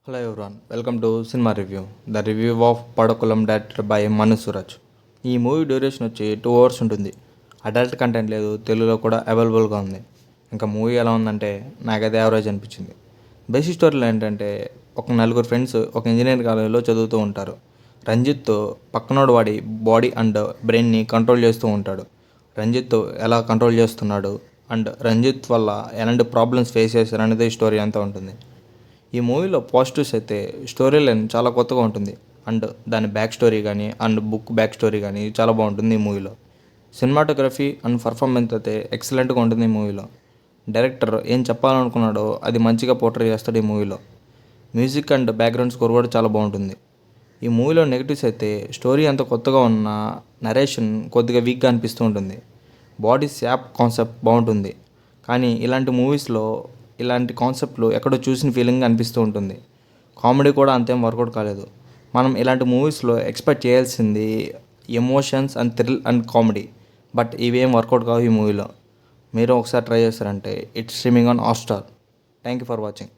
Hello everyone, welcome to Cinema Review. The review of Padakulam directed by Manu Suraj. ఈ movie duration వచ్చి 2 hours ఉంటుంది. Adult content లేదు, తెలుగులో కూడా అవైలబుల్గా ఉంది. ఇంకా మూవీ ఎలా ఉందంటే నాకైతే యావరేజ్ అనిపించింది. బేసిక్ స్టోరీలో ఏంటంటే ఒక నలుగురు ఫ్రెండ్స్ ఒక ఇంజనీరింగ్ కాలేజీలో చదువుతూ ఉంటారు. రంజిత్ పక్కనోడు వాడి బాడీ అండ్ బ్రెయిన్ని కంట్రోల్ చేస్తూ ఉంటాడు. రంజిత్ ఎలా కంట్రోల్ చేస్తున్నాడు అండ్ రంజిత్ వల్ల ఎలాంటి ప్రాబ్లమ్స్ ఫేస్ చేశారు అనేది స్టోరీ అంతా ఉంటుంది. ఈ మూవీలో పాజిటివ్స్ అయితే స్టోరీ లైన్ చాలా కొత్తగా ఉంటుంది అండ్ దాని బ్యాక్ స్టోరీ కానీ అండ్ బుక్ బ్యాక్ స్టోరీ కానీ చాలా బాగుంటుంది ఈ మూవీలో. సినిమాటోగ్రఫీ అండ్ పర్ఫార్మెన్స్ అయితే ఎక్సలెంట్గా ఉంటుంది ఈ మూవీలో. డైరెక్టర్ ఏం చెప్పాలనుకున్నాడో అది మంచిగా పోర్ట్రే చేస్తాడు ఈ మూవీలో. మ్యూజిక్ అండ్ బ్యాక్గ్రౌండ్ స్కోర్ కూడా చాలా బాగుంటుంది. ఈ మూవీలో నెగిటివ్స్ అయితే స్టోరీ అంత కొత్తగా ఉన్న నరేషన్ కొద్దిగా వీక్గా అనిపిస్తూ ఉంటుంది. బాడీ శాప్ కాన్సెప్ట్ బాగుంటుంది, కానీ ఇలాంటి మూవీస్లో ఇలాంటి కాన్సెప్ట్లు ఎక్కడో చూసిన ఫీలింగ్ అనిపిస్తూ ఉంటుంది. కామెడీ కూడా అంతేం వర్కౌట్ కాలేదు. మనం ఇలాంటి మూవీస్లో ఎక్స్పెక్ట్ చేయాల్సింది emotions and thrill and comedy, but ఇవేం వర్కౌట్ కావు ఈ మూవీలో. మీరు ఒకసారి ట్రై చేస్తారంటే it's streaming on Hotstar. Thank you for watching.